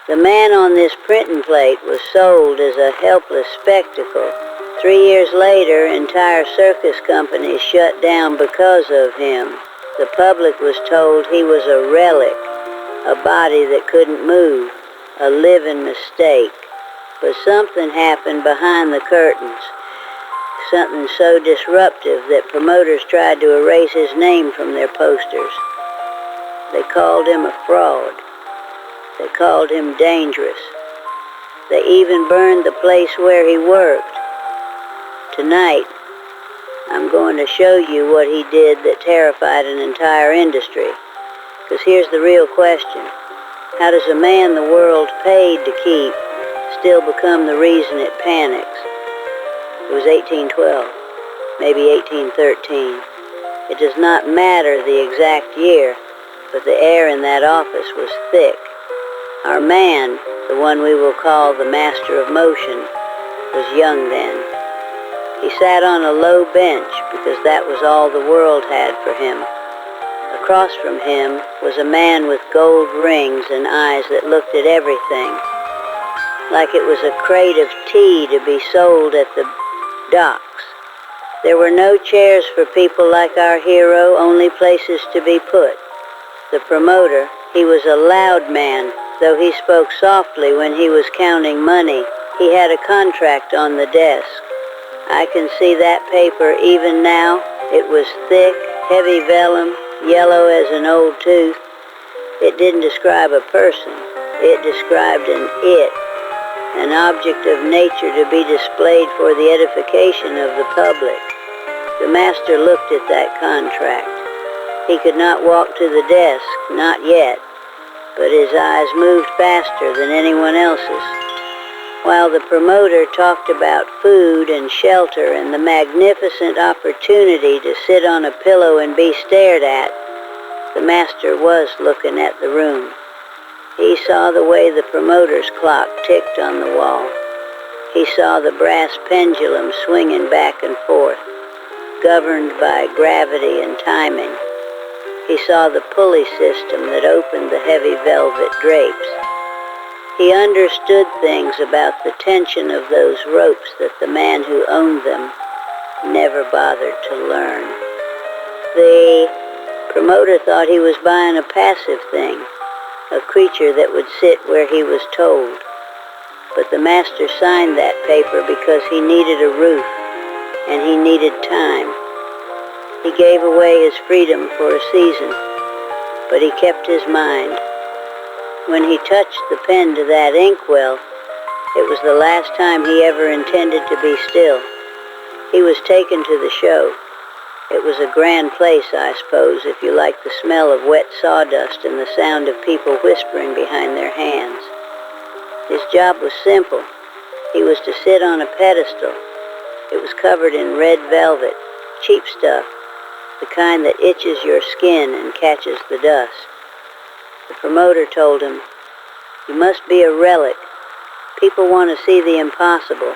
The man on this printing plate was sold as a helpless spectacle. 3 years later, entire circus companies shut down because of him. The public was told he was a relic, a body that couldn't move, a living mistake. But something happened behind the curtains, something so disruptive that promoters tried to erase his name from their posters. They called him a fraud. They called him dangerous. They even burned the place where he worked. Tonight, I'm going to show you what he did that terrified an entire industry. Because here's the real question. How does a man the world paid to keep still become the reason it panics? It was 1812, maybe 1813. It does not matter the exact year, but the air in that office was thick. Our man, the one we will call the master of motion, was young then. He sat on a low bench because that was all the world had for him. Across from him was a man with gold rings and eyes that looked at everything, like it was a crate of tea to be sold at the docks. There were no chairs for people like our hero, only places to be put. The promoter, he was a loud man. Though he spoke softly when he was counting money, he had a contract on the desk. I can see that paper even now. It was thick, heavy vellum, yellow as an old tooth. It didn't describe a person. It described an object of nature to be displayed for the edification of the public. The master looked at that contract. He could not walk to the desk, not yet. But his eyes moved faster than anyone else's. While the promoter talked about food and shelter and the magnificent opportunity to sit on a pillow and be stared at, the master was looking at the room. He saw the way the promoter's clock ticked on the wall. He saw the brass pendulum swinging back and forth, governed by gravity and timing. He saw the pulley system that opened the heavy velvet drapes. He understood things about the tension of those ropes that the man who owned them never bothered to learn. The promoter thought he was buying a passive thing, a creature that would sit where he was told. But the master signed that paper because he needed a roof, and he needed time. He gave away his freedom for a season, but he kept his mind. When he touched the pen to that inkwell, it was the last time he ever intended to be still. He was taken to the show. It was a grand place, I suppose, if you like the smell of wet sawdust and the sound of people whispering behind their hands. His job was simple. He was to sit on a pedestal. It was covered in red velvet, cheap stuff, the kind that itches your skin and catches the dust. The promoter told him, "You must be a relic. People want to see the impossible.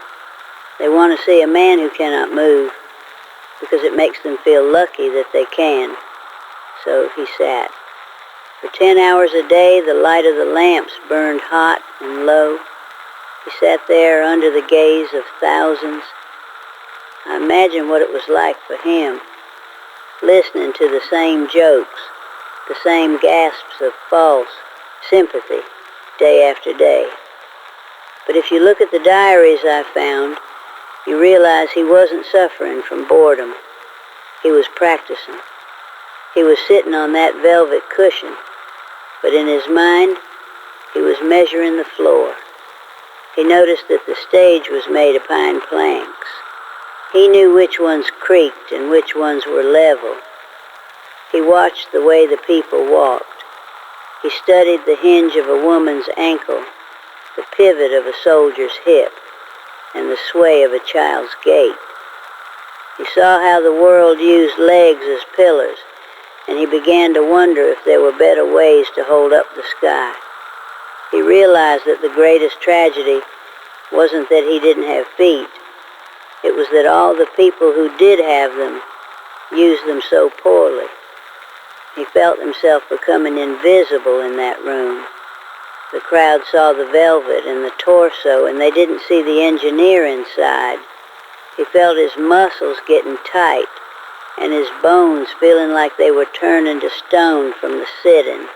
They want to see a man who cannot move, because it makes them feel lucky that they can." So he sat. For 10 hours a day, the light of the lamps burned hot and low. He sat there under the gaze of thousands. I imagine what it was like for him, listening to the same jokes, the same gasps of false sympathy day after day. But if you look at the diaries I found, you realize he wasn't suffering from boredom. He was practicing. He was sitting on that velvet cushion, but in his mind, he was measuring the floor. He noticed that the stage was made of pine planks. He knew which ones creaked and which ones were level. He watched the way the people walked. He studied the hinge of a woman's ankle, the pivot of a soldier's hip, and the sway of a child's gait. He saw how the world used legs as pillars, and he began to wonder if there were better ways to hold up the sky. He realized that the greatest tragedy wasn't that he didn't have feet. It was that all the people who did have them used them so poorly. He felt himself becoming invisible in that room. The crowd saw the velvet and the torso, and they didn't see the engineer inside. He felt his muscles getting tight, and his bones feeling like they were turning to stone from the sitting.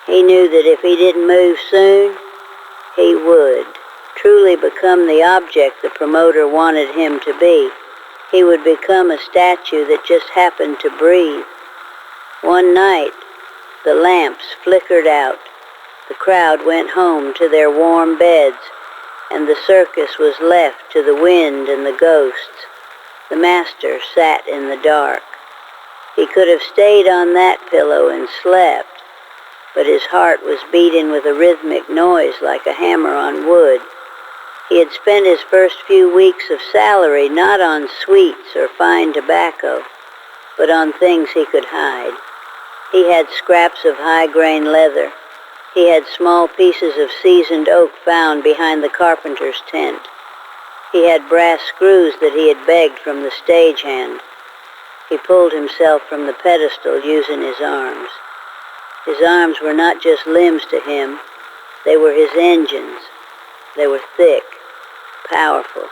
He knew that if he didn't move soon, he would truly become the object the promoter wanted him to be. He would become a statue that just happened to breathe. One night, the lamps flickered out. The crowd went home to their warm beds, and the circus was left to the wind and the ghosts. The master sat in the dark. He could have stayed on that pillow and slept, but his heart was beating with a rhythmic noise like a hammer on wood. He had spent his first few weeks of salary not on sweets or fine tobacco, but on things he could hide. He had scraps of high-grain leather. He had small pieces of seasoned oak found behind the carpenter's tent. He had brass screws that he had begged from the stagehand. He pulled himself from the pedestal using his arms. His arms were not just limbs to him. They were his engines. They were thick, powerful,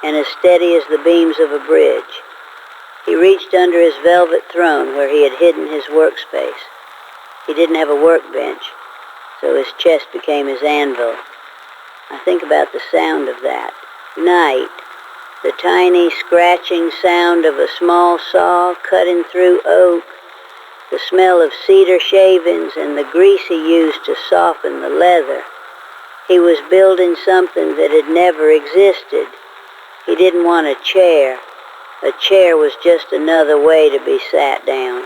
and as steady as the beams of a bridge. He reached under his velvet throne where he had hidden his workspace. He didn't have a workbench, so his chest became his anvil. I think about the sound of that. Night, the tiny scratching sound of a small saw cutting through oak, the smell of cedar shavings and the grease he used to soften the leather. He was building something that had never existed. He didn't want a chair. A chair was just another way to be sat down.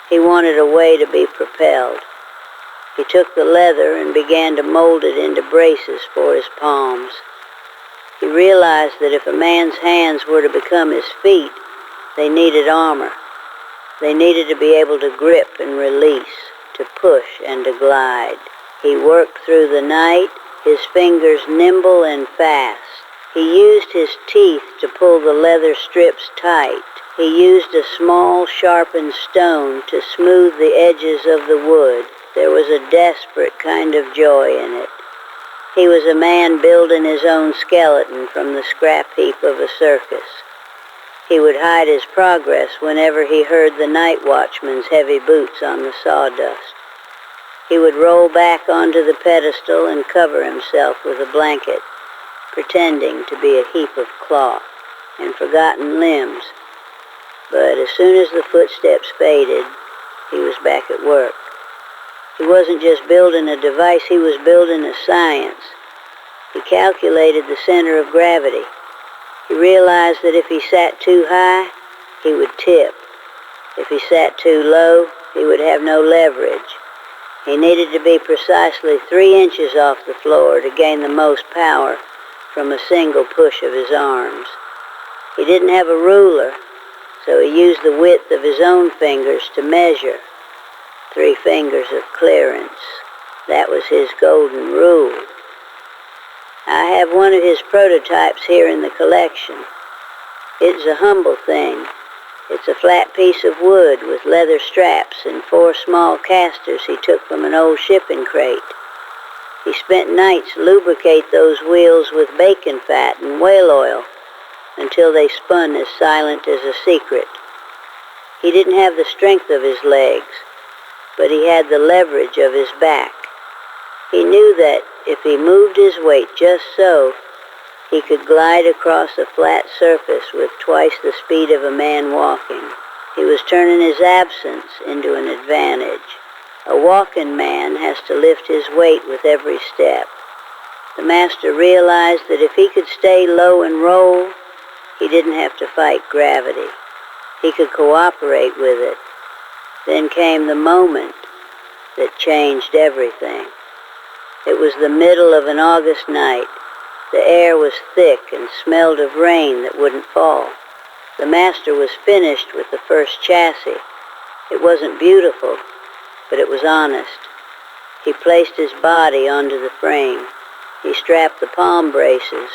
He wanted a way to be propelled. He took the leather and began to mold it into braces for his palms. He realized that if a man's hands were to become his feet, they needed armor. They needed to be able to grip and release, to push and to glide. He worked through the night, his fingers nimble and fast. He used his teeth to pull the leather strips tight. He used a small, sharpened stone to smooth the edges of the wood. There was a desperate kind of joy in it. He was a man building his own skeleton from the scrap heap of a circus. He would hide his progress whenever he heard the night watchman's heavy boots on the sawdust. He would roll back onto the pedestal and cover himself with a blanket, pretending to be a heap of cloth and forgotten limbs. But as soon as the footsteps faded, he was back at work. He wasn't just building a device, he was building a science. He calculated the center of gravity. He realized that if he sat too high, he would tip. If he sat too low, he would have no leverage. He needed to be precisely 3 inches off the floor to gain the most power from a single push of his arms. He didn't have a ruler, so he used the width of his own fingers to measure. 3 fingers of clearance. That was his golden rule. I have one of his prototypes here in the collection. It's a humble thing. It's a flat piece of wood with leather straps and 4 small casters he took from an old shipping crate. He spent nights lubricate those wheels with bacon fat and whale oil until they spun as silent as a secret. He didn't have the strength of his legs, but he had the leverage of his back. He knew that if he moved his weight just so, he could glide across a flat surface with twice the speed of a man walking. He was turning his absence into an advantage. A walking man has to lift his weight with every step. The master realized that if he could stay low and roll, he didn't have to fight gravity. He could cooperate with it. Then came the moment that changed everything. It was the middle of an August night. The air was thick and smelled of rain that wouldn't fall. The master was finished with the first chassis. It wasn't beautiful, but it was honest. He placed his body onto the frame. He strapped the palm braces,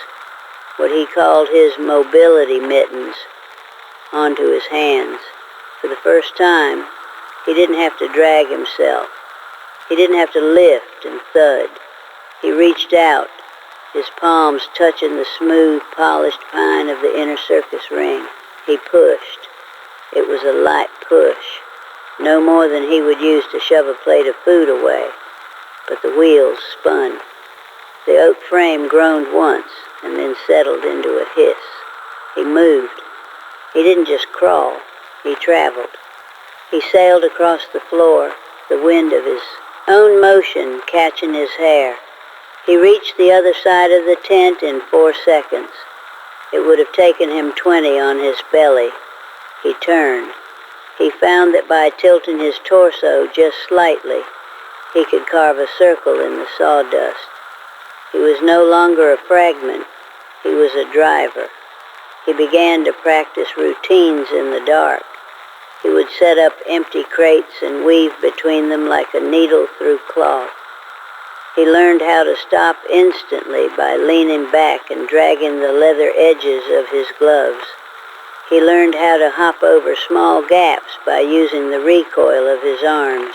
what he called his mobility mittens, onto his hands. For the first time, he didn't have to drag himself. He didn't have to lift and thud. He reached out, his palms touching the smooth, polished pine of the inner circus ring. He pushed. It was a light push, no more than he would use to shove a plate of food away. But the wheels spun. The oak frame groaned once and then settled into a hiss. He moved. He didn't just crawl, he traveled. He sailed across the floor, the wind of his own motion catching his hair. He reached the other side of the tent in 4 seconds. It would have taken him 20 on his belly. He turned. He found that by tilting his torso just slightly, he could carve a circle in the sawdust. He was no longer a fragment. He was a driver. He began to practice routines in the dark. He would set up empty crates and weave between them like a needle through cloth. He learned how to stop instantly by leaning back and dragging the leather edges of his gloves. He learned how to hop over small gaps by using the recoil of his arms.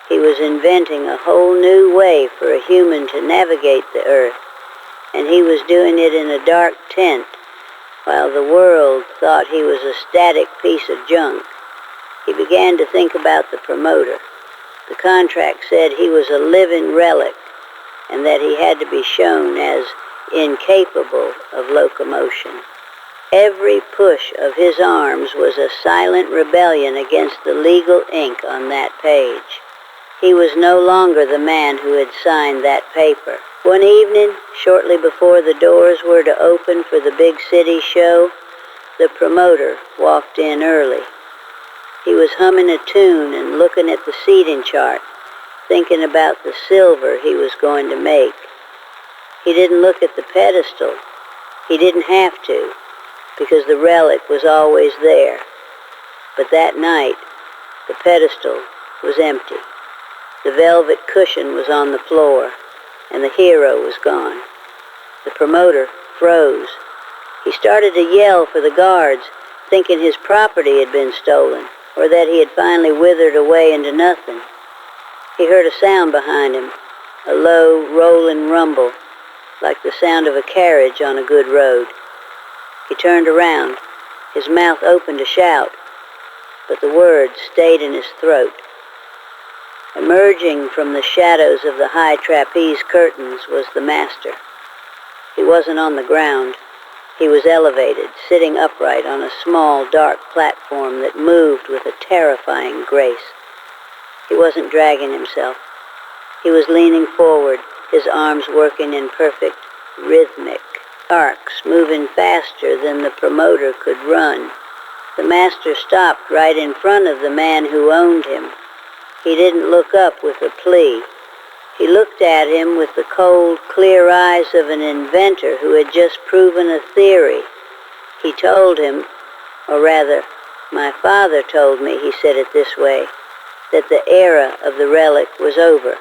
He was inventing a whole new way for a human to navigate the earth, and he was doing it in a dark tent, while the world thought he was a static piece of junk. He began to think about the promoter. The contract said he was a living relic, and that he had to be shown as incapable of locomotion. Every push of his arms was a silent rebellion against the legal ink on that page. He was no longer the man who had signed that paper. One evening, shortly before the doors were to open for the big city show, the promoter walked in early. He was humming a tune and looking at the seating chart, thinking about the silver he was going to make. He didn't look at the pedestal. He didn't have to, because the relic was always there. But that night, the pedestal was empty. The velvet cushion was on the floor, and the hero was gone. The promoter froze. He started to yell for the guards, thinking his property had been stolen, or that he had finally withered away into nothing. He heard a sound behind him, a low, rolling rumble, like the sound of a carriage on a good road. He turned around, his mouth open to shout, but the words stayed in his throat. Emerging from the shadows of the high trapeze curtains was the master. He wasn't on the ground. He was elevated, sitting upright on a small, dark platform that moved with a terrifying grace. He wasn't dragging himself. He was leaning forward, his arms working in perfect, rhythmic arcs, moving faster than the promoter could run. The master stopped right in front of the man who owned him. He didn't look up with a plea. He looked at him with the cold, clear eyes of an inventor who had just proven a theory. He told him, or rather, my father told me, he said it this way, that the era of the relic was over.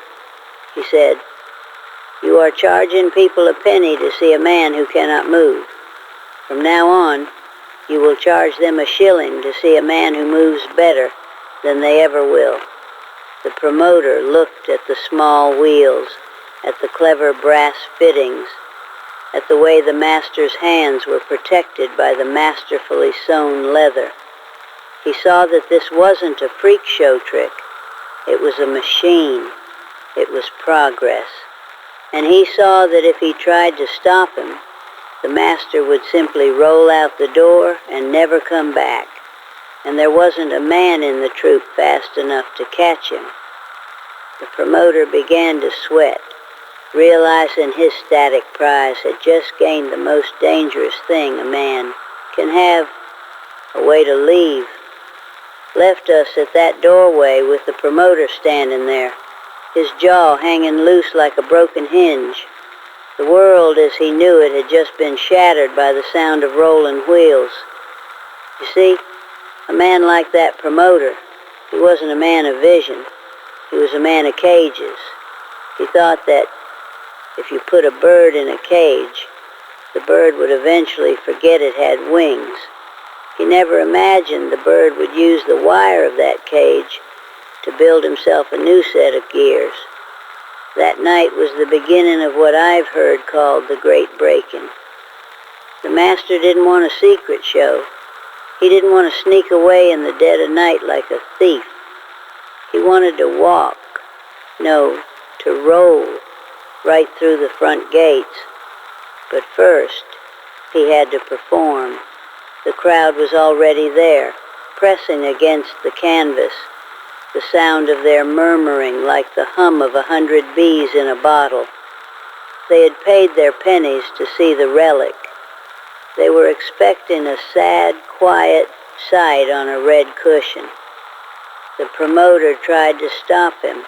He said, "You are charging people a penny to see a man who cannot move. From now on, you will charge them a shilling to see a man who moves better than they ever will." The promoter looked at the small wheels, at the clever brass fittings, at the way the master's hands were protected by the masterfully sewn leather. He saw that this wasn't a freak show trick. It was a machine. It was progress. And he saw that if he tried to stop him, the master would simply roll out the door and never come back. And there wasn't a man in the troop fast enough to catch him. The promoter began to sweat, realizing his static prize had just gained the most dangerous thing a man can have, a way to leave. Left us at that doorway with the promoter standing there, his jaw hanging loose like a broken hinge. The world as he knew it had just been shattered by the sound of rolling wheels. You see, a man like that promoter, he wasn't a man of vision. He was a man of cages. He thought that if you put a bird in a cage, the bird would eventually forget it had wings. He never imagined the bird would use the wire of that cage to build himself a new set of gears. That night was the beginning of what I've heard called the Great Break-In. The master didn't want a secret show. He didn't want to sneak away in the dead of night like a thief. He wanted to walk, no, to roll right through the front gates. But first, he had to perform. The crowd was already there, pressing against the canvas, the sound of their murmuring like the hum of 100 bees in a bottle. They had paid their pennies to see the relic. They were expecting a sad, quiet sight on a red cushion. The promoter tried to stop him.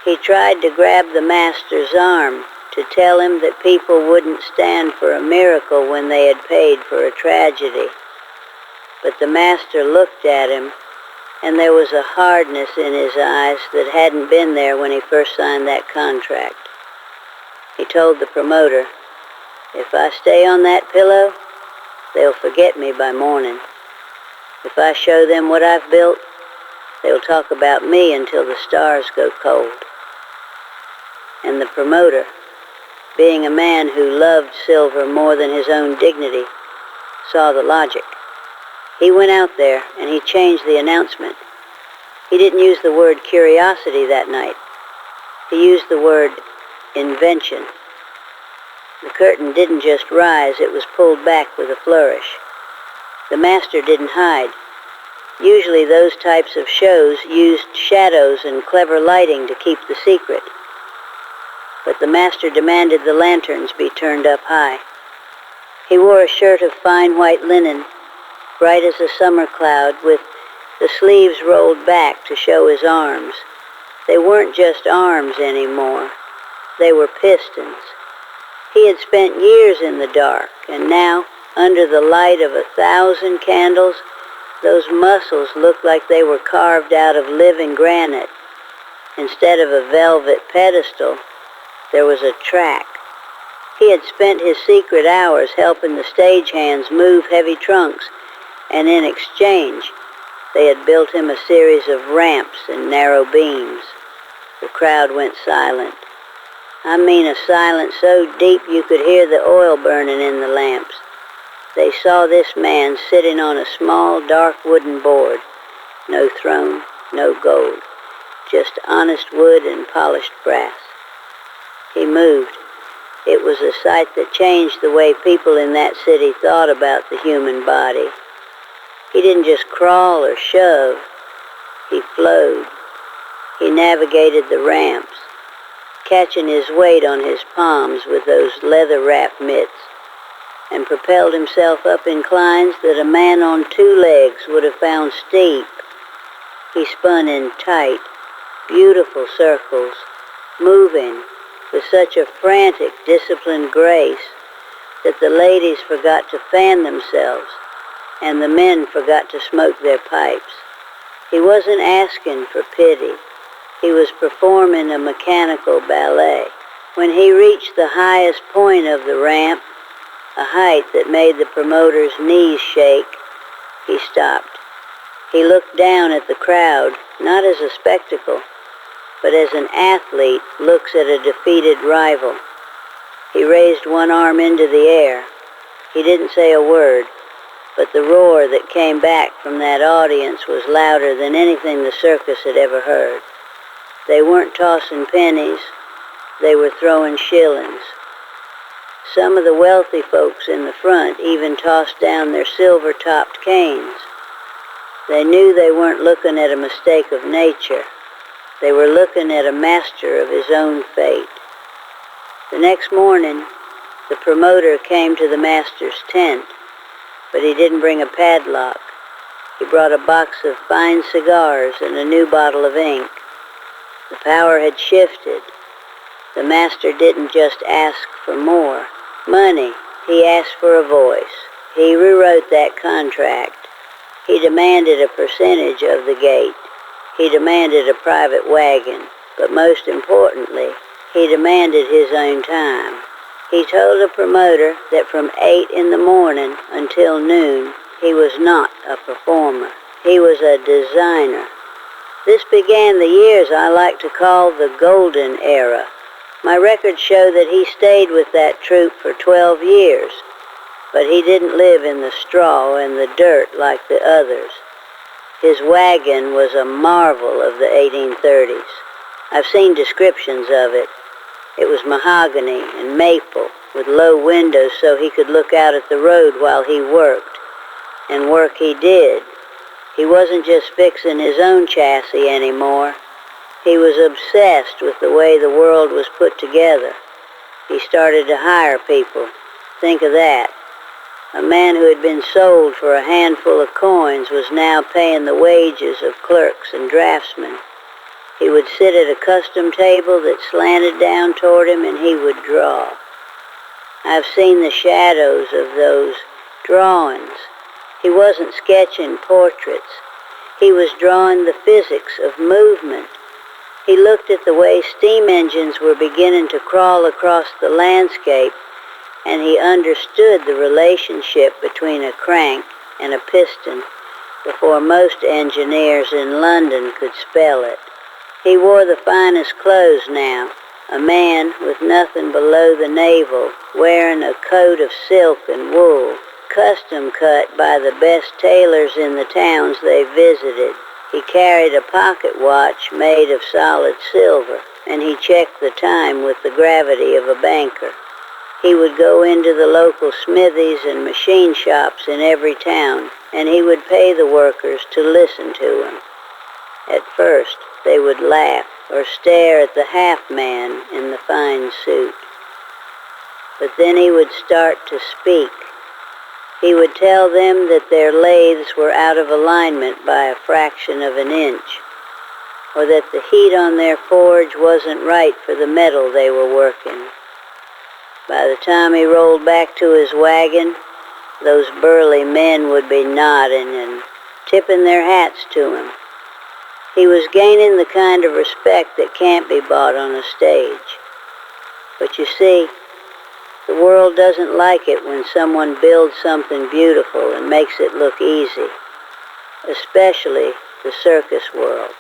He tried to grab the master's arm to tell him that people wouldn't stand for a miracle when they had paid for a tragedy. But the master looked at him, and there was a hardness in his eyes that hadn't been there when he first signed that contract. He told the promoter, "If I stay on that pillow, they'll forget me by morning. If I show them what I've built, they'll talk about me until the stars go cold." And the promoter, being a man who loved silver more than his own dignity, saw the logic. He went out there and he changed the announcement. He didn't use the word curiosity that night. He used the word invention. The curtain didn't just rise, it was pulled back with a flourish. The master didn't hide. Usually those types of shows used shadows and clever lighting to keep the secret. But the master demanded the lanterns be turned up high. He wore a shirt of fine white linen, bright as a summer cloud, with the sleeves rolled back to show his arms. They weren't just arms anymore. They were pistons. He had spent years in the dark, and now, under the light of 1,000 candles, those muscles looked like they were carved out of living granite. Instead of a velvet pedestal, there was a track. He had spent his secret hours helping the stagehands move heavy trunks, and in exchange, they had built him a series of ramps and narrow beams. The crowd went silent. I mean a silence so deep you could hear the oil burning in the lamps. They saw this man sitting on a small, dark wooden board. No throne, no gold, just honest wood and polished brass. He moved. It was a sight that changed the way people in that city thought about the human body. He didn't just crawl or shove. He flowed. He navigated the ramps, catching his weight on his palms with those leather-wrapped mitts, and propelled himself up inclines that a man on 2 legs would have found steep. He spun in tight, beautiful circles, moving with such a frantic, disciplined grace that the ladies forgot to fan themselves and the men forgot to smoke their pipes. He wasn't asking for pity. He was performing a mechanical ballet. When he reached the highest point of the ramp, a height that made the promoter's knees shake, he stopped. He looked down at the crowd, not as a spectacle, but as an athlete looks at a defeated rival. He raised one arm into the air. He didn't say a word, but the roar that came back from that audience was louder than anything the circus had ever heard. They weren't tossing pennies, they were throwing shillings. Some of the wealthy folks in the front even tossed down their silver-topped canes. They knew they weren't looking at a mistake of nature. They were looking at a master of his own fate. The next morning, the promoter came to the master's tent, but he didn't bring a padlock. He brought a box of fine cigars and a new bottle of ink. The power had shifted. The master didn't just ask for more money. He asked for a voice. He rewrote that contract. He demanded a percentage of the gate. He demanded a private wagon. But most importantly, he demanded his own time. He told the promoter that from 8 in the morning until noon, he was not a performer. He was a designer. This began the years I like to call the golden era My records show that he stayed with that troupe for 12 years, but he didn't live in the straw and the dirt like the others. His wagon was a marvel of the 1830s. I've seen descriptions of it. It was mahogany and maple with low windows so he could look out at the road while he worked. And work he did. He wasn't just fixing his own chassis anymore. He was obsessed with the way the world was put together. He started to hire people. Think of that. A man who had been sold for a handful of coins was now paying the wages of clerks and draftsmen. He would sit at a custom table that slanted down toward him and he would draw. I've seen the shadows of those drawings. He wasn't sketching portraits. He was drawing the physics of movement. He looked at the way steam engines were beginning to crawl across the landscape, and he understood the relationship between a crank and a piston before most engineers in London could spell it. He wore the finest clothes now, a man with nothing below the navel, wearing a coat of silk and wool, custom cut by the best tailors in the towns they visited. He carried a pocket watch made of solid silver, and he checked the time with the gravity of a banker. He would go into the local smithies and machine shops in every town, and he would pay the workers to listen to him. At first, they would laugh or stare at the half-man in the fine suit. But then he would start to speak. He would tell them that their lathes were out of alignment by a fraction of an inch, or that the heat on their forge wasn't right for the metal they were working. By the time he rolled back to his wagon, those burly men would be nodding and tipping their hats to him. He was gaining the kind of respect that can't be bought on a stage. But you see, the world doesn't like it when someone builds something beautiful and makes it look easy, especially the circus world.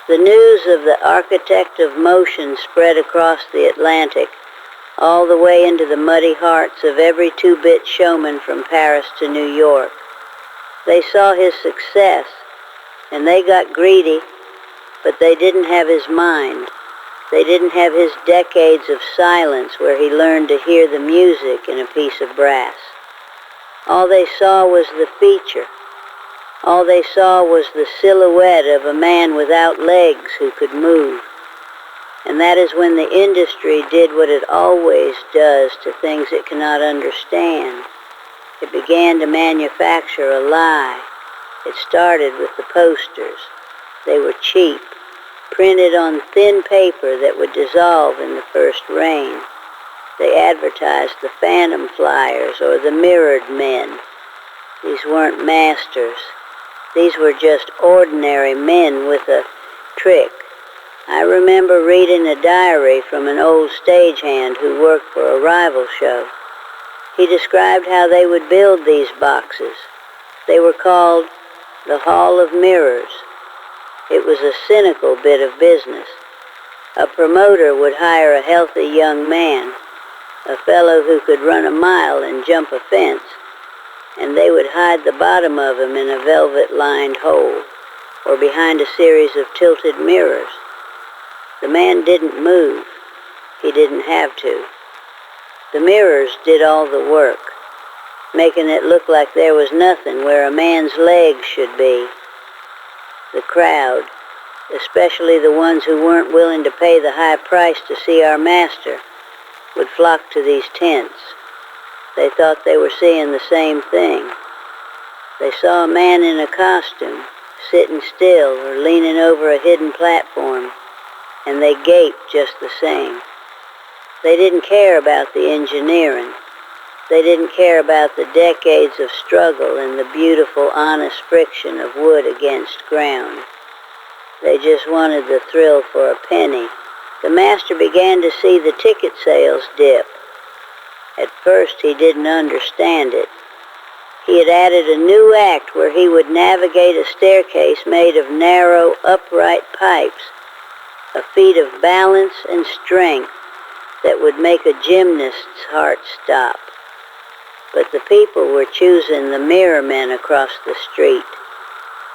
The news of the architect of motion spread across the Atlantic, all the way into the muddy hearts of every two-bit showman from Paris to New York. They saw his success, and they got greedy, but they didn't have his mind. They didn't have his decades of silence where he learned to hear the music in a piece of brass. All they saw was the feature. All they saw was the silhouette of a man without legs who could move. And that is when the industry did what it always does to things it cannot understand. It began to manufacture a lie. It started with the posters. They were cheap, printed on thin paper that would dissolve in the first rain. They advertised the phantom flyers or the mirrored men. These weren't masters. These were just ordinary men with a trick. I remember reading a diary from an old stagehand who worked for a rival show. He described how they would build these boxes. They were called the Hall of Mirrors. It was a cynical bit of business. A promoter would hire a healthy young man, a fellow who could run a mile and jump a fence, and they would hide the bottom of him in a velvet-lined hole or behind a series of tilted mirrors. The man didn't move. He didn't have to. The mirrors did all the work, making it look like there was nothing where a man's legs should be. The crowd, especially the ones who weren't willing to pay the high price to see our master, would flock to these tents. They thought they were seeing the same thing. They saw a man in a costume, sitting still or leaning over a hidden platform, and they gaped just the same. They didn't care about the engineering. They didn't care about the decades of struggle and the beautiful, honest friction of wood against ground. They just wanted the thrill for a penny. The master began to see the ticket sales dip. At first, he didn't understand it. He had added a new act where he would navigate a staircase made of narrow, upright pipes. a feat of balance and strength that would make a gymnast's heart stop. But the people were choosing the mirror men across the street.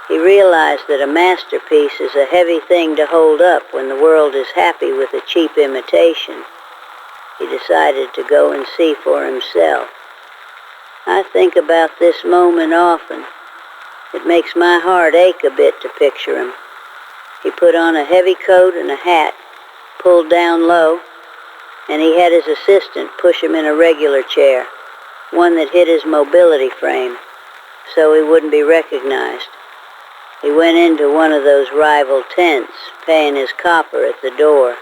He realized that a masterpiece is a heavy thing to hold up when the world is happy with a cheap imitation. He decided to go and see for himself. I think about this moment often. It makes my heart ache a bit to picture him. He put on a heavy coat and a hat, pulled down low, and he had his assistant push him in a regular chair, one that hit his mobility frame, so he wouldn't be recognized. He went into one of those rival tents, paying his copper at the door.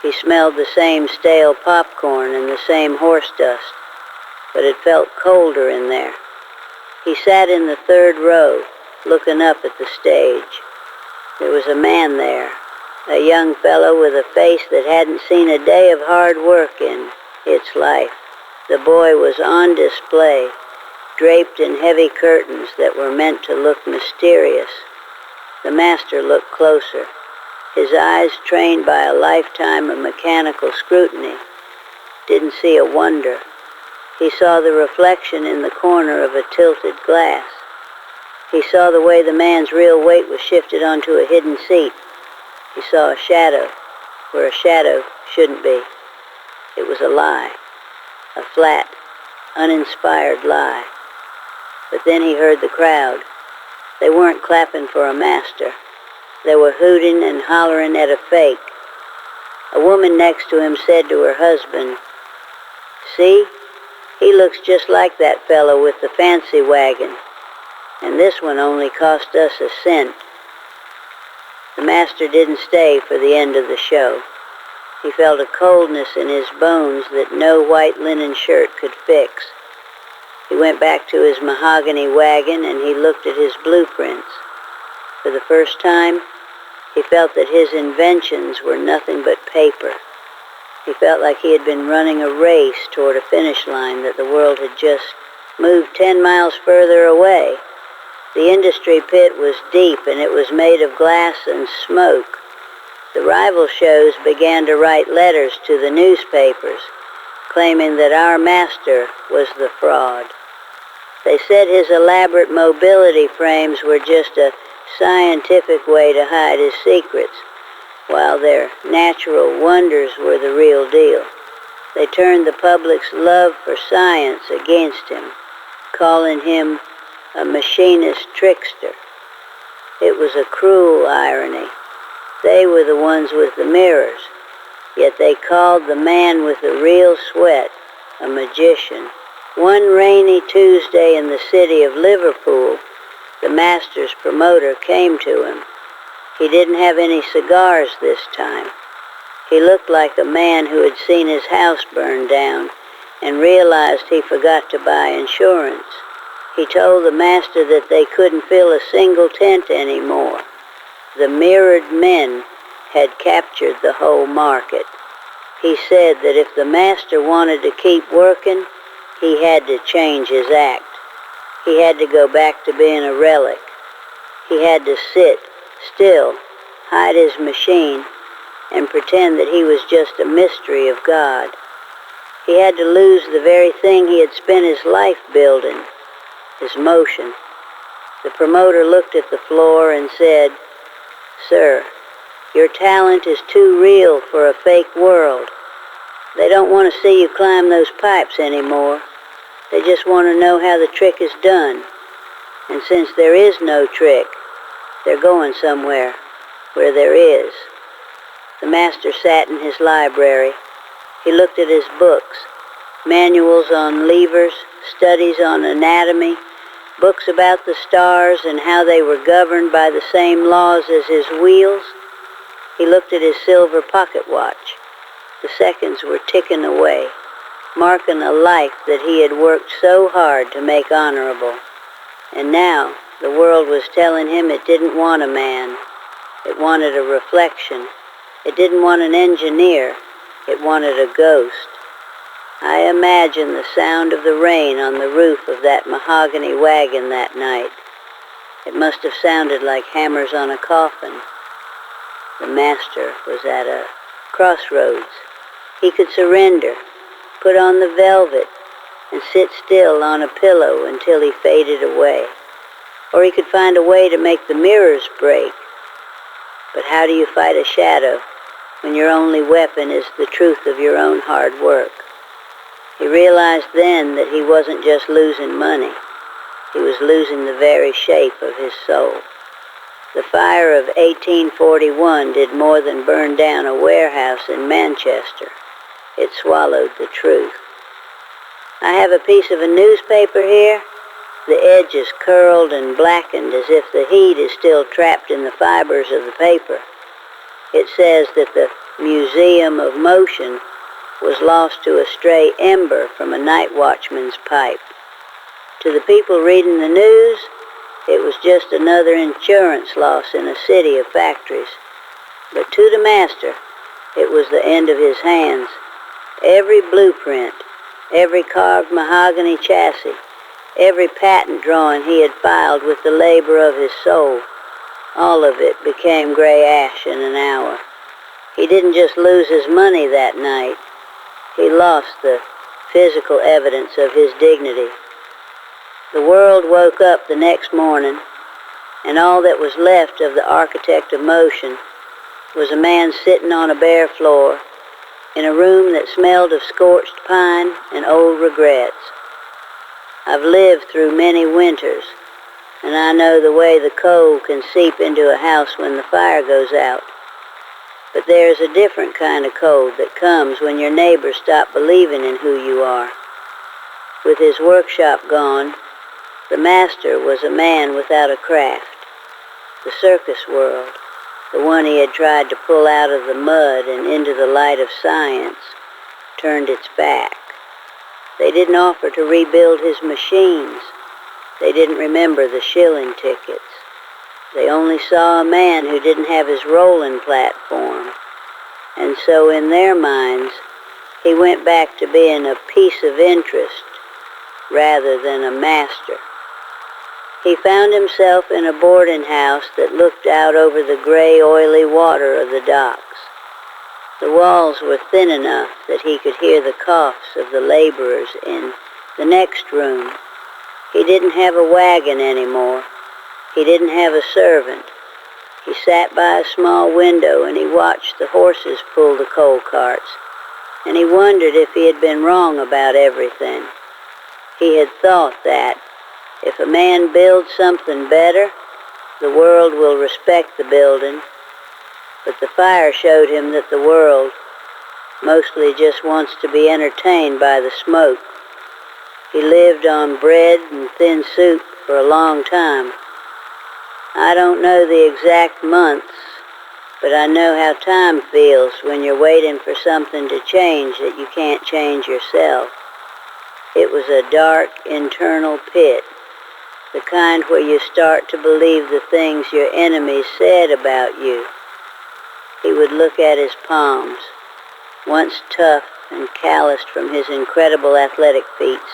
He smelled the same stale popcorn and the same horse dust, but it felt colder in there. He sat in the third row, looking up at the stage. There was a man there, a young fellow with a face that hadn't seen a day of hard work in its life. The boy was on display, draped in heavy curtains that were meant to look mysterious. The master looked closer, his eyes trained by a lifetime of mechanical scrutiny. Didn't see a wonder. He saw the reflection in the corner of a tilted glass. He saw the way the man's real weight was shifted onto a hidden seat. He saw a shadow where a shadow shouldn't be. It was a lie, a flat, uninspired lie. But then he heard the crowd. They weren't clapping for a master. They were hooting and hollering at a fake. A woman next to him said to her husband, "See? He looks just like that fellow with the fancy wagon. And this one only cost us a cent." The master didn't stay for the end of the show. He felt a coldness in his bones that no white linen shirt could fix. He went back to his mahogany wagon and he looked at his blueprints. For the first time, he felt that his inventions were nothing but paper. He felt like he had been running a race toward a finish line that the world had just moved 10 miles further away. The industry pit was deep and it was made of glass and smoke. The rival shows began to write letters to the newspapers, claiming that our master was the fraud. They said his elaborate mobility frames were just a scientific way to hide his secrets, while their natural wonders were the real deal. They turned the public's love for science against him, calling him a machinist trickster. It was a cruel irony. They were the ones with the mirrors, yet they called the man with the real sweat a magician. One rainy Tuesday in the city of Liverpool, the master's promoter came to him. He didn't have any cigars this time. He looked like a man who had seen his house burn down and realized he forgot to buy insurance. He told the master that they couldn't fill a single tent anymore. The mirrored men had captured the whole market. He said that if the master wanted to keep working, he had to change his act. He had to go back to being a relic. He had to sit still, hide his machine, and pretend that he was just a mystery of God. He had to lose the very thing he had spent his life building, his motion. The promoter looked at the floor and said, "Sir, your talent is too real for a fake world. They don't want to see you climb those pipes anymore. They just want to know how the trick is done. And since there is no trick, they're going somewhere where there is." The master sat in his library. He looked at his books, manuals on levers, studies on anatomy, books about the stars and how they were governed by the same laws as his wheels. He looked at his silver pocket watch. The seconds were ticking away, marking a life that he had worked so hard to make honorable. And now the world was telling him it didn't want a man. It wanted a reflection. It didn't want an engineer. It wanted a ghost. I imagine the sound of the rain on the roof of that mahogany wagon that night. It must have sounded like hammers on a coffin. The master was at a crossroads. He could surrender, put on the velvet, and sit still on a pillow until he faded away. Or he could find a way to make the mirrors break. But how do you fight a shadow when your only weapon is the truth of your own hard work? He realized then that he wasn't just losing money. He was losing the very shape of his soul. The fire of 1841 did more than burn down a warehouse in Manchester. It swallowed the truth. I have a piece of a newspaper here. The edges curled and blackened as if the heat is still trapped in the fibers of the paper. It says that the Museum of Motion was lost to a stray ember from a night watchman's pipe. To the people reading the news, it was just another insurance loss in a city of factories. But to the master, it was the end of his hands. Every blueprint, every carved mahogany chassis, every patent drawing he had filed with the labor of his soul, all of it became gray ash in an hour. He didn't just lose his money that night. He lost the physical evidence of his dignity. The world woke up the next morning, and all that was left of the architect of motion was a man sitting on a bare floor in a room that smelled of scorched pine and old regrets. I've lived through many winters, and I know the way the cold can seep into a house when the fire goes out. But there's a different kind of cold that comes when your neighbors stop believing in who you are. With his workshop gone, the master was a man without a craft. The circus world, the one he had tried to pull out of the mud and into the light of science, turned its back. They didn't offer to rebuild his machines. They didn't remember the shilling tickets. They only saw a man who didn't have his rolling platform. And so in their minds, he went back to being a piece of interest rather than a master. He found himself in a boarding house that looked out over the gray, oily water of the docks. The walls were thin enough that he could hear the coughs of the laborers in the next room. He didn't have a wagon anymore. He didn't have a servant. He sat by a small window and he watched the horses pull the coal carts, and he wondered if he had been wrong about everything. He had thought that if a man builds something better, the world will respect the building. But the fire showed him that the world mostly just wants to be entertained by the smoke. He lived on bread and thin soup for a long time. I don't know the exact months, but I know how time feels when you're waiting for something to change that you can't change yourself. It was a dark internal pit, the kind where you start to believe the things your enemies said about you. He would look at his palms, once tough and calloused from his incredible athletic feats,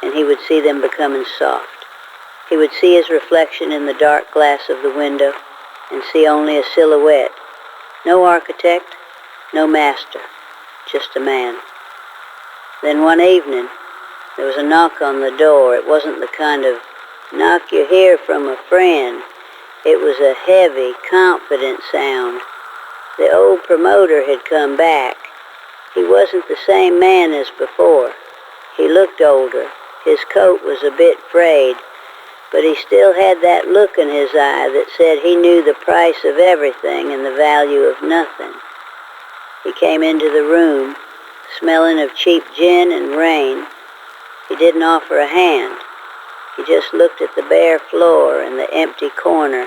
and he would see them becoming soft. He would see his reflection in the dark glass of the window and see only a silhouette. No architect, no master, just a man. Then one evening, there was a knock on the door. It wasn't the kind of knock you hear from a friend. It was a heavy, confident sound. The old promoter had come back. He wasn't the same man as before. He looked older. His coat was a bit frayed, but he still had that look in his eye that said he knew the price of everything and the value of nothing. He came into the room, smelling of cheap gin and rain. He didn't offer a hand. He just looked at the bare floor and the empty corner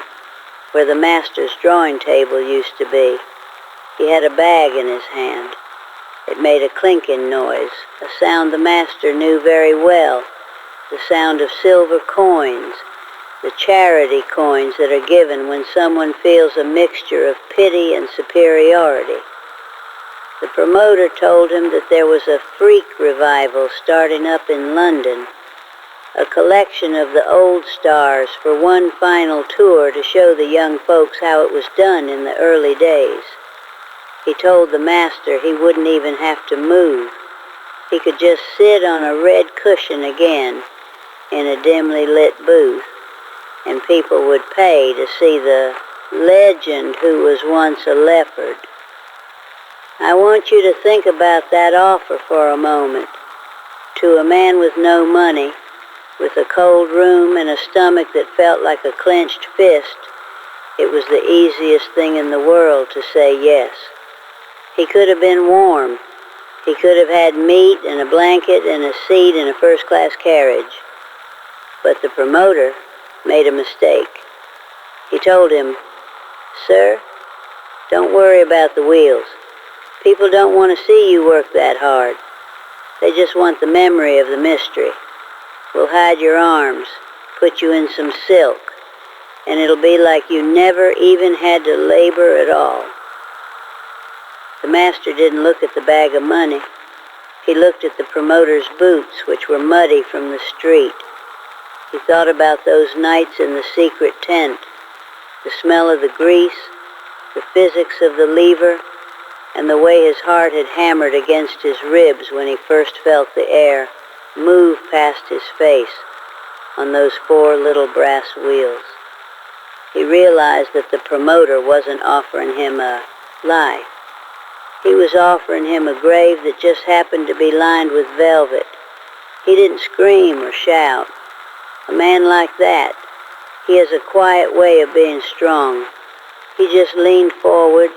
where the master's drawing table used to be. He had a bag in his hand. It made a clinking noise, a sound the master knew very well, the sound of silver coins, the charity coins that are given when someone feels a mixture of pity and superiority. The promoter told him that there was a freak revival starting up in London. a collection of the old stars for one final tour to show the young folks how it was done in the early days. He told the master he wouldn't even have to move. He could just sit on a red cushion again in a dimly lit booth, and people would pay to see the legend who was once a leopard. I want you to think about that offer for a moment. To a man with no money, with a cold room and a stomach that felt like a clenched fist, it was the easiest thing in the world to say yes. He could have been warm. He could have had meat and a blanket and a seat in a first-class carriage. But the promoter made a mistake. He told him, "Sir, don't worry about the wheels. People don't want to see you work that hard. They just want the memory of the mystery. We'll hide your arms, put you in some silk, and it'll be like you never even had to labor at all." The master didn't look at the bag of money. He looked at the promoter's boots, which were muddy from the street. He thought about those nights in the secret tent, the smell of the grease, the physics of the lever, and the way his heart had hammered against his ribs when he first felt the air move past his face on those 4 little brass wheels. He realized that the promoter wasn't offering him a life. He was offering him a grave that just happened to be lined with velvet. He didn't scream or shout. A man like that, he has a quiet way of being strong. He just leaned forward,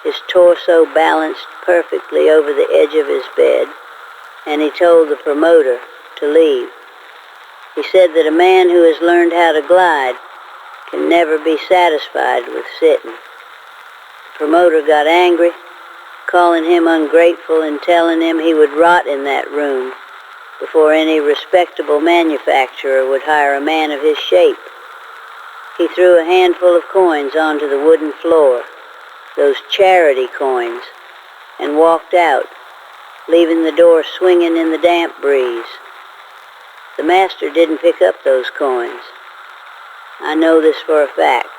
his torso balanced perfectly over the edge of his bed, and he told the promoter to leave. He said that a man who has learned how to glide can never be satisfied with sitting. The promoter got angry, calling him ungrateful and telling him he would rot in that room before any respectable manufacturer would hire a man of his shape. He threw a handful of coins onto the wooden floor, those charity coins, and walked out, leaving the door swinging in the damp breeze. The master didn't pick up those coins. I know this for a fact,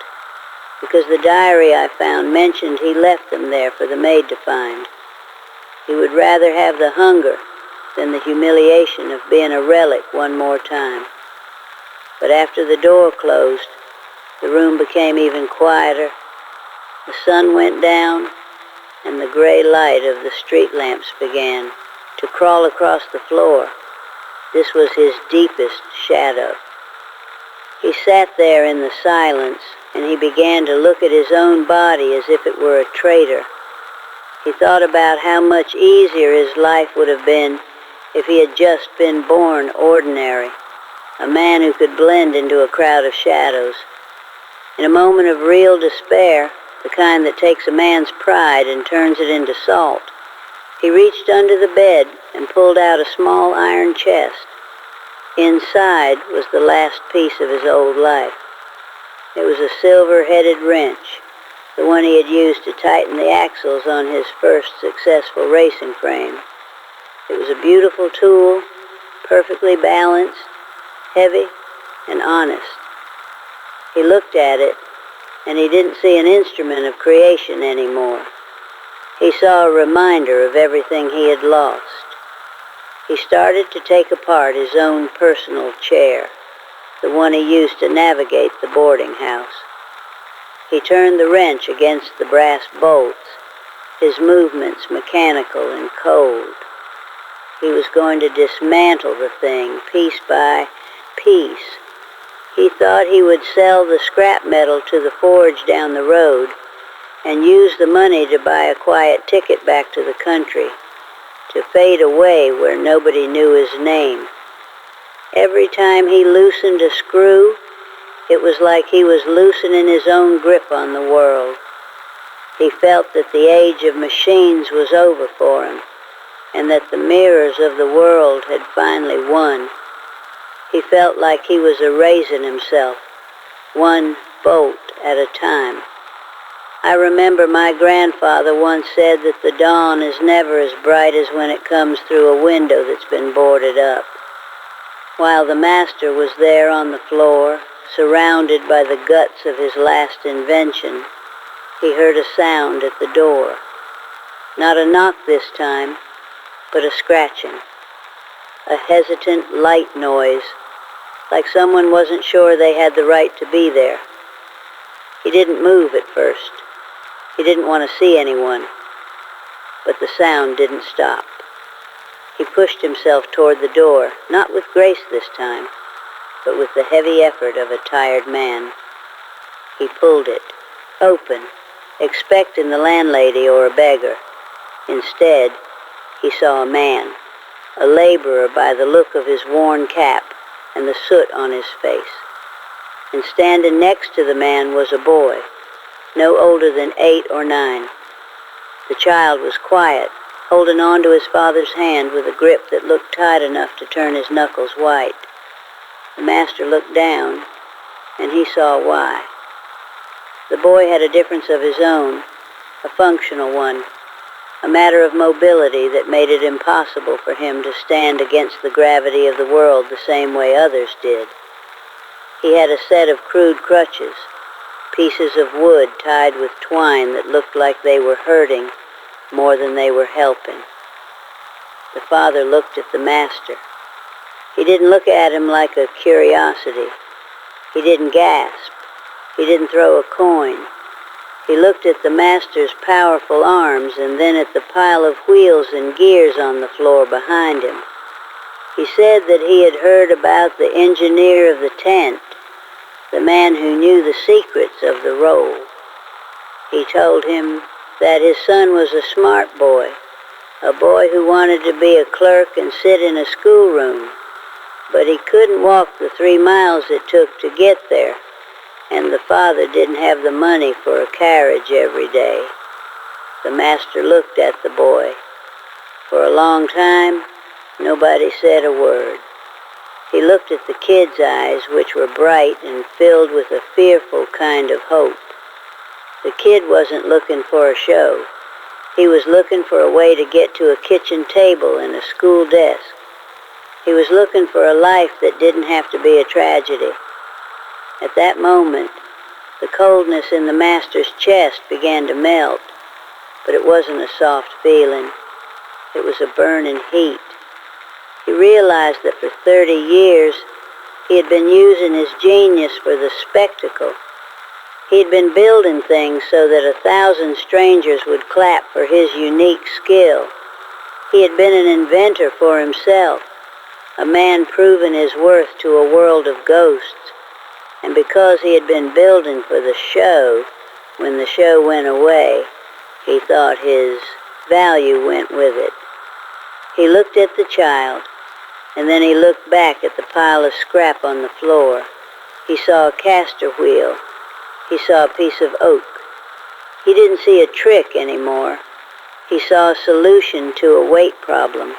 because the diary I found mentioned he left them there for the maid to find. He would rather have the hunger than the humiliation of being a relic one more time. But after the door closed, the room became even quieter. The sun went down, and the gray light of the street lamps began to crawl across the floor. This was his deepest shadow. He sat there in the silence, and he began to look at his own body as if it were a traitor. He thought about how much easier his life would have been if he had just been born ordinary, a man who could blend into a crowd of shadows. In a moment of real despair, the kind that takes a man's pride and turns it into salt, he reached under the bed and pulled out a small iron chest. Inside was the last piece of his old life. It was a silver-headed wrench, the one he had used to tighten the axles on his first successful racing frame. It was a beautiful tool, perfectly balanced, heavy, and honest. He looked at it, and he didn't see an instrument of creation anymore. He saw a reminder of everything he had lost. He started to take apart his own personal chair, the one he used to navigate the boarding house. He turned the wrench against the brass bolts, his movements mechanical and cold. He was going to dismantle the thing piece by piece. He thought he would sell the scrap metal to the forge down the road and use the money to buy a quiet ticket back to the country, to fade away where nobody knew his name. Every time he loosened a screw, it was like he was loosening his own grip on the world. He felt that the age of machines was over for him, and that the mirrors of the world had finally won. He felt like he was erasing himself, one bolt at a time. I remember my grandfather once said that the dawn is never as bright as when it comes through a window that's been boarded up. While the master was there on the floor, surrounded by the guts of his last invention, he heard a sound at the door. Not a knock this time, but a scratching. A hesitant, light noise, like someone wasn't sure they had the right to be there. He didn't move at first. He didn't want to see anyone. But the sound didn't stop. He pushed himself toward the door, not with grace this time, but with the heavy effort of a tired man. He pulled it, open, expecting the landlady or a beggar. Instead, he saw a man, a laborer by the look of his worn cap and the soot on his face. And standing next to the man was a boy, no older than 8 or 9. The child was quiet, holding on to his father's hand with a grip that looked tight enough to turn his knuckles white. The master looked down, and he saw why. The boy had a difference of his own, a functional one, a matter of mobility that made it impossible for him to stand against the gravity of the world the same way others did. He had a set of crude crutches, pieces of wood tied with twine that looked like they were hurting more than they were helping. The father looked at the master. He didn't look at him like a curiosity. He didn't gasp. He didn't throw a coin. He looked at the master's powerful arms and then at the pile of wheels and gears on the floor behind him. He said that he had heard about the engineer of the tent, the man who knew the secrets of the role. He told him that his son was a smart boy, a boy who wanted to be a clerk and sit in a schoolroom, but he couldn't walk the 3 miles it took to get there, and the father didn't have the money for a carriage every day. The master looked at the boy. For a long time, nobody said a word. He looked at the kid's eyes, which were bright and filled with a fearful kind of hope. The kid wasn't looking for a show. He was looking for a way to get to a kitchen table and a school desk. He was looking for a life that didn't have to be a tragedy. At that moment, the coldness in the master's chest began to melt, but it wasn't a soft feeling. It was a burning heat. He realized that for 30 years, he had been using his genius for the spectacle. He'd been building things so that 1,000 strangers would clap for his unique skill. He had been an inventor for himself, a man proving his worth to a world of ghosts. And because he had been building for the show, when the show went away, he thought his value went with it. He looked at the child, and then he looked back at the pile of scrap on the floor. He saw a caster wheel. He saw a piece of oak. He didn't see a trick anymore. He saw a solution to a weight problem.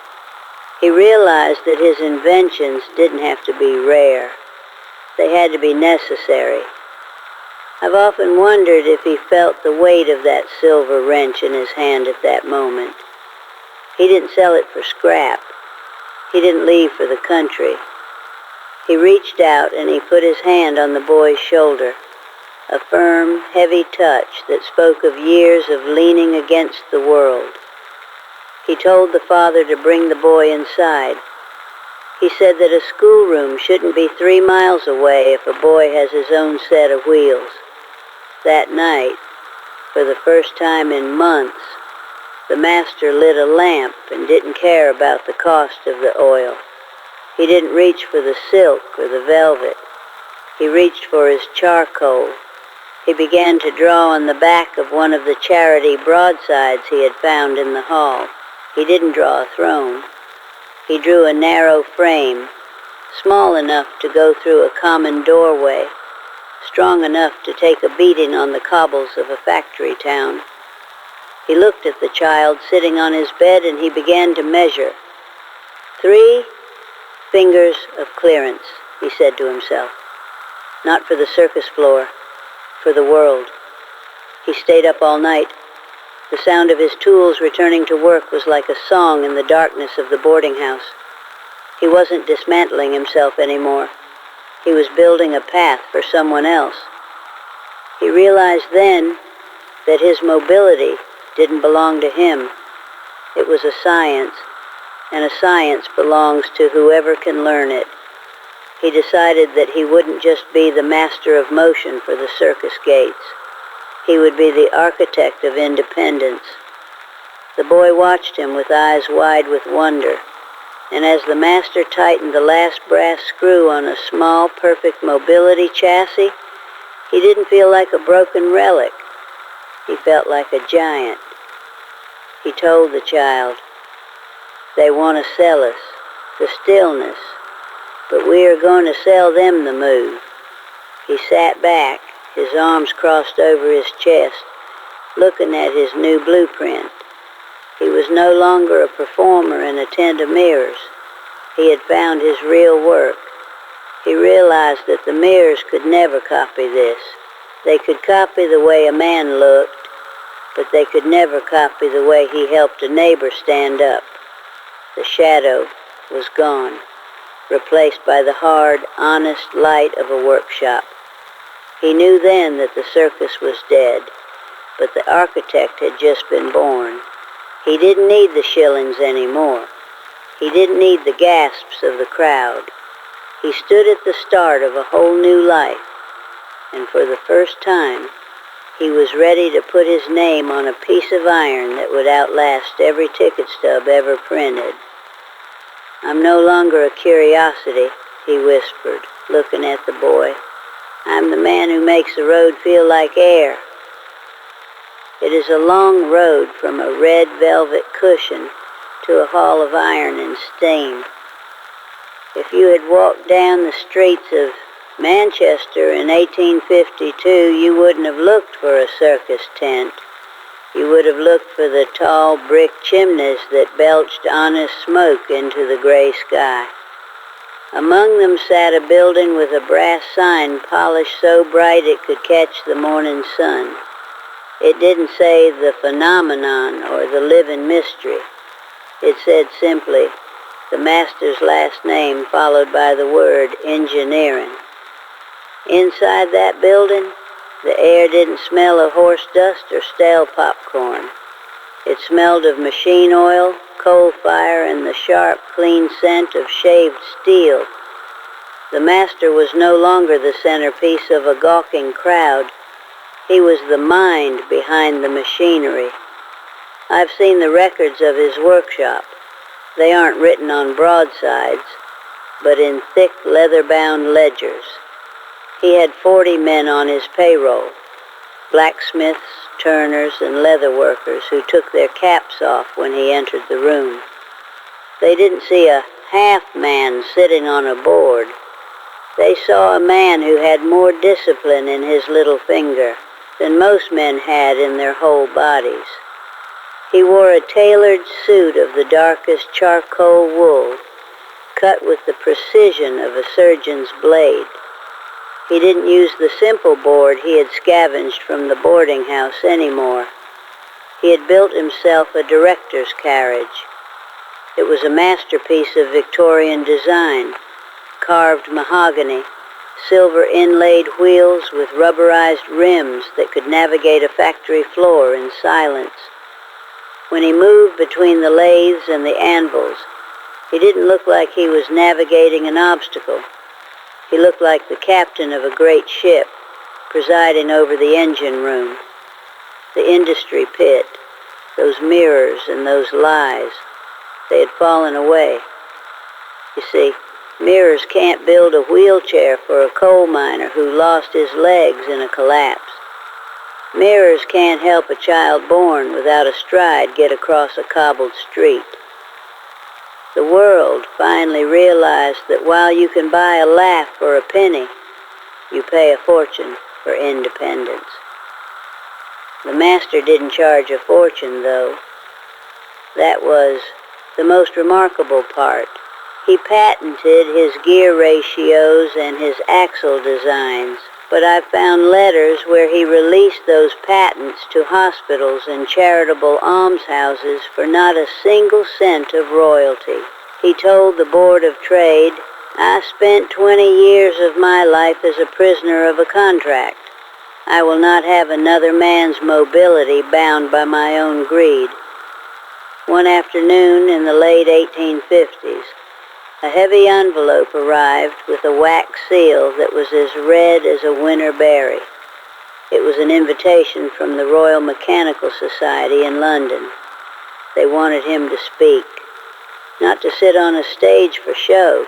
He realized that his inventions didn't have to be rare. They had to be necessary. I've often wondered if he felt the weight of that silver wrench in his hand at that moment. He didn't sell it for scrap. He didn't leave for the country. He reached out and he put his hand on the boy's shoulder, a firm, heavy touch that spoke of years of leaning against the world. He told the father to bring the boy inside. He said that a schoolroom shouldn't be 3 miles away if a boy has his own set of wheels. That night, for the first time in months, the master lit a lamp and didn't care about the cost of the oil. He didn't reach for the silk or the velvet. He reached for his charcoal. He began to draw on the back of one of the charity broadsides he had found in the hall. He didn't draw a throne. He drew a narrow frame, small enough to go through a common doorway, strong enough to take a beating on the cobbles of a factory town. He looked at the child sitting on his bed and he began to measure. 3 fingers of clearance, he said to himself. Not for the circus floor, for the world. He stayed up all night. The sound of his tools returning to work was like a song in the darkness of the boarding house. He wasn't dismantling himself anymore. He was building a path for someone else. He realized then that his mobility didn't belong to him. It was a science, and a science belongs to whoever can learn it. He decided that he wouldn't just be the master of motion for the circus gates. He would be the architect of independence. The boy watched him with eyes wide with wonder, and as the master tightened the last brass screw on a small, perfect mobility chassis, he didn't feel like a broken relic. He felt like a giant. He told the child, "They want to sell us the stillness, but we are going to sell them the move." He sat back, his arms crossed over his chest, looking at his new blueprint. He was no longer a performer in a tent of mirrors. He had found his real work. He realized that the mirrors could never copy this. They could copy the way a man looked, but they could never copy the way he helped a neighbor stand up. The shadow was gone, replaced by the hard, honest light of a workshop. He knew then that the circus was dead, but the architect had just been born. He didn't need the shillings anymore. He didn't need the gasps of the crowd. He stood at the start of a whole new life, and for the first time, he was ready to put his name on a piece of iron that would outlast every ticket stub ever printed. "I'm no longer a curiosity," he whispered, looking at the boy. "I'm the man who makes the road feel like air." It is a long road from a red velvet cushion to a hall of iron and steam. If you had walked down the streets of Manchester in 1852, you wouldn't have looked for a circus tent. You would have looked for the tall brick chimneys that belched honest smoke into the gray sky. Among them sat a building with a brass sign polished so bright it could catch the morning sun. It didn't say the phenomenon or the living mystery. It said simply, the master's last name followed by the word engineering. Inside that building, the air didn't smell of horse dust or stale popcorn. It smelled of machine oil, coal fire, and the sharp, clean scent of shaved steel. The master was no longer the centerpiece of a gawking crowd. He was the mind behind the machinery. I've seen the records of his workshop. They aren't written on broadsides, but in thick leather-bound ledgers. He had 40 men on his payroll, blacksmiths, turners, and leather workers who took their caps off when he entered the room. They didn't see a half-man sitting on a board. They saw a man who had more discipline in his little finger than most men had in their whole bodies. He wore a tailored suit of the darkest charcoal wool, cut with the precision of a surgeon's blade. He didn't use the simple board he had scavenged from the boarding house anymore. He had built himself a director's carriage. It was a masterpiece of Victorian design, carved mahogany, silver inlaid wheels with rubberized rims that could navigate a factory floor in silence. When he moved between the lathes and the anvils, he didn't look like he was navigating an obstacle. He looked like the captain of a great ship, presiding over the engine room, the industry pit, those mirrors and those lies. They had fallen away. You see, mirrors can't build a wheelchair for a coal miner who lost his legs in a collapse. Mirrors can't help a child born without a stride get across a cobbled street. The world finally realized that while you can buy a laugh for a penny, you pay a fortune for independence. The master didn't charge a fortune, though. That was the most remarkable part. He patented his gear ratios and his axle designs, but I've found letters where he released those patents to hospitals and charitable almshouses for not a single cent of royalty. He told the Board of Trade, "I spent 20 years of my life as a prisoner of a contract. I will not have another man's mobility bound by my own greed." One afternoon in the late 1850s, a heavy envelope arrived with a wax seal that was as red as a winter berry. It was an invitation from the Royal Mechanical Society in London. They wanted him to speak, not to sit on a stage for show,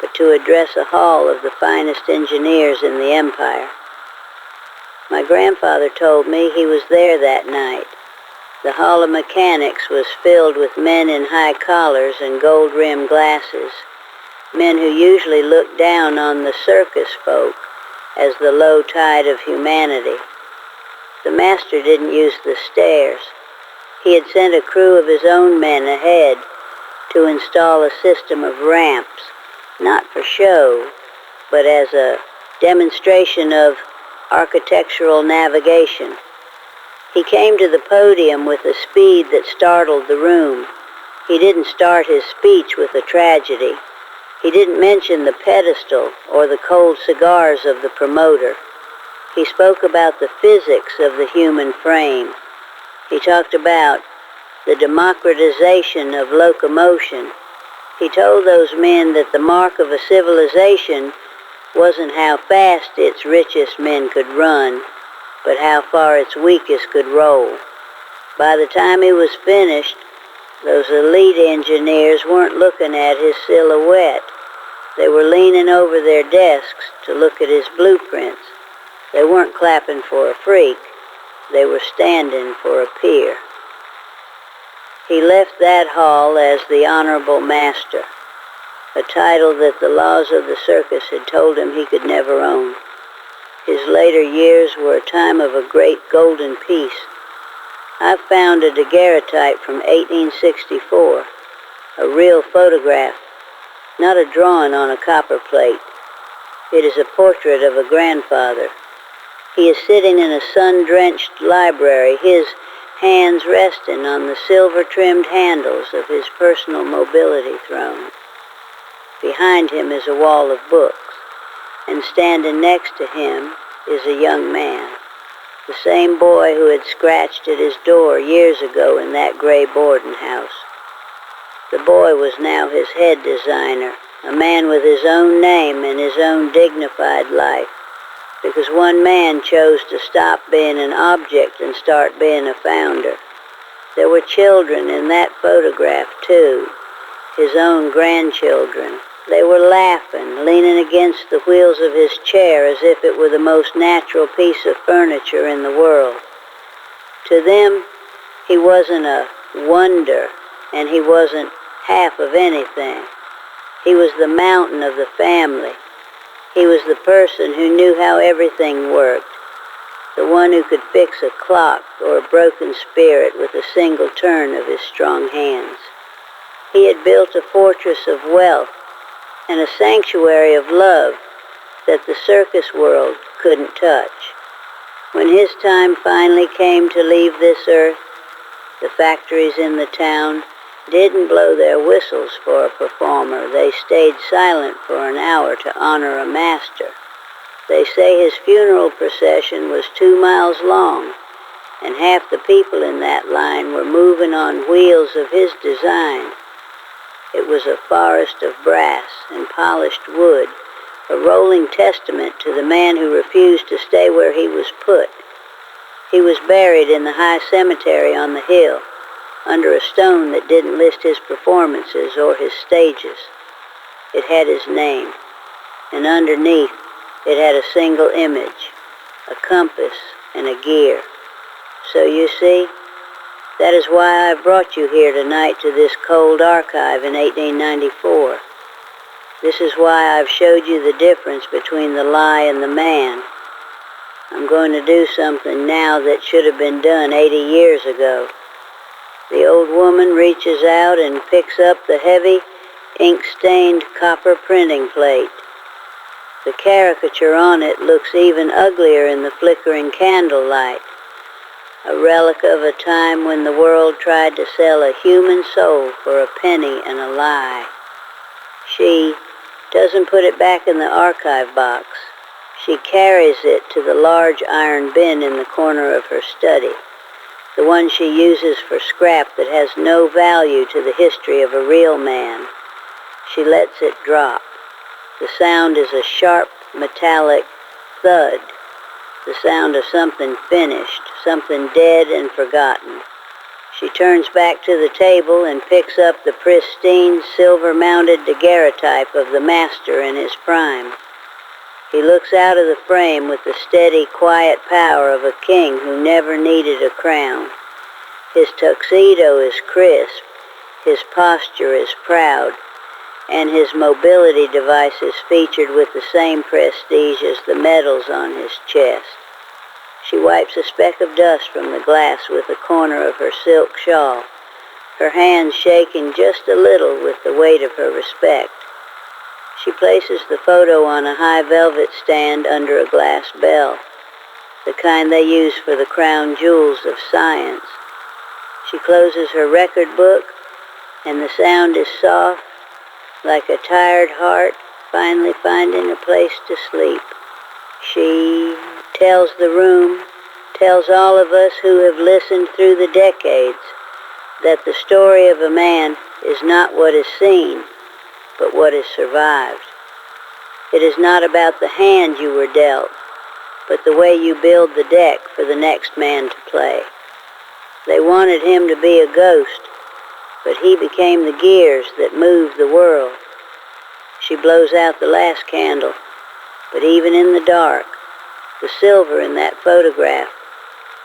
but to address a hall of the finest engineers in the empire. My grandfather told me he was there that night. The Hall of Mechanics was filled with men in high collars and gold-rimmed glasses, men who usually looked down on the circus folk as the low tide of humanity. The master didn't use the stairs. He had sent a crew of his own men ahead to install a system of ramps, not for show, but as a demonstration of architectural navigation. He came to the podium with a speed that startled the room. He didn't start his speech with a tragedy. He didn't mention the pedestal or the cold cigars of the promoter. He spoke about the physics of the human frame. He talked about the democratization of locomotion. He told those men that the mark of a civilization wasn't how fast its richest men could run, but how far its weakest could roll. By the time he was finished, those elite engineers weren't looking at his silhouette. They were leaning over their desks to look at his blueprints. They weren't clapping for a freak. They were standing for a peer. He left that hall as the Honorable Master, a title that the laws of the circus had told him he could never own. His later years were a time of a great golden peace. I found a daguerreotype from 1864, a real photograph, not a drawing on a copper plate. It is a portrait of a grandfather. He is sitting in a sun-drenched library, his hands resting on the silver-trimmed handles of his personal mobility throne. Behind him is a wall of books, and standing next to him is a young man, the same boy who had scratched at his door years ago in that gray boarding house. The boy was now his head designer, a man with his own name and his own dignified life, because one man chose to stop being an object and start being a founder. There were children in that photograph, too, his own grandchildren. They were laughing, leaning against the wheels of his chair as if it were the most natural piece of furniture in the world. To them, he wasn't a wonder, and he wasn't half of anything. He was the mountain of the family. He was the person who knew how everything worked, the one who could fix a clock or a broken spirit with a single turn of his strong hands. He had built a fortress of wealth and a sanctuary of love that the circus world couldn't touch. When his time finally came to leave this earth, the factories in the town didn't blow their whistles for a performer. They stayed silent for an hour to honor a master. They say his funeral procession was 2 miles long, and half the people in that line were moving on wheels of his design. It was a forest of brass and polished wood, a rolling testament to the man who refused to stay where he was put. He was buried in the high cemetery on the hill, under a stone that didn't list his performances or his stages. It had his name, and underneath it had a single image, a compass and a gear. So you see, that is why I brought you here tonight to this cold archive in 1894. This is why I've showed you the difference between the lie and the man. I'm going to do something now that should have been done 80 years ago. The old woman reaches out and picks up the heavy, ink-stained copper printing plate. The caricature on it looks even uglier in the flickering candlelight. a relic of a time when the world tried to sell a human soul for a penny and a lie. She doesn't put it back in the archive box. She carries it to the large iron bin in the corner of her study, the one she uses for scrap that has no value to the history of a real man. She lets it drop. The sound is a sharp, metallic thud, the sound of something finished, something dead and forgotten. She turns back to the table and picks up the pristine, silver-mounted daguerreotype of the master in his prime. He looks out of the frame with the steady, quiet power of a king who never needed a crown. His tuxedo is crisp, his posture is proud, and his mobility device is featured with the same prestige as the medals on his chest. She wipes a speck of dust from the glass with the corner of her silk shawl, her hands shaking just a little with the weight of her respect. She places the photo on a high velvet stand under a glass bell, the kind they use for the crown jewels of science. She closes her record book, and the sound is soft, like a tired heart finally finding a place to sleep. She tells the room, tells all of us who have listened through the decades, that the story of a man is not what is seen, but what is survived. It is not about the hand you were dealt, but the way you build the deck for the next man to play. They wanted him to be a ghost, but he became the gears that moved the world. She blows out the last candle, but even in the dark, the silver in that photograph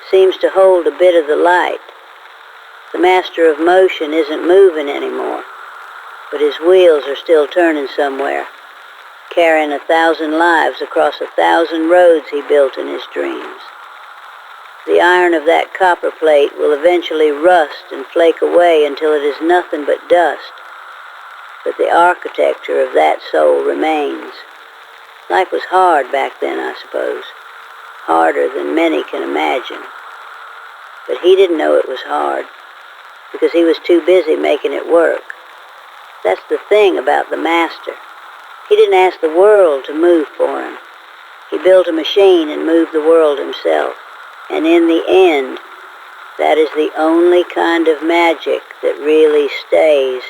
seems to hold a bit of the light. The master of motion isn't moving anymore, but his wheels are still turning somewhere, carrying 1,000 lives across 1,000 roads he built in his dreams. The iron of that copper plate will eventually rust and flake away until it is nothing but dust, but the architecture of that soul remains. Life was hard back then, I suppose, harder than many can imagine. But he didn't know it was hard, because he was too busy making it work. That's the thing about the master. He didn't ask the world to move for him. He built a machine and moved the world himself. And in the end, that is the only kind of magic that really stays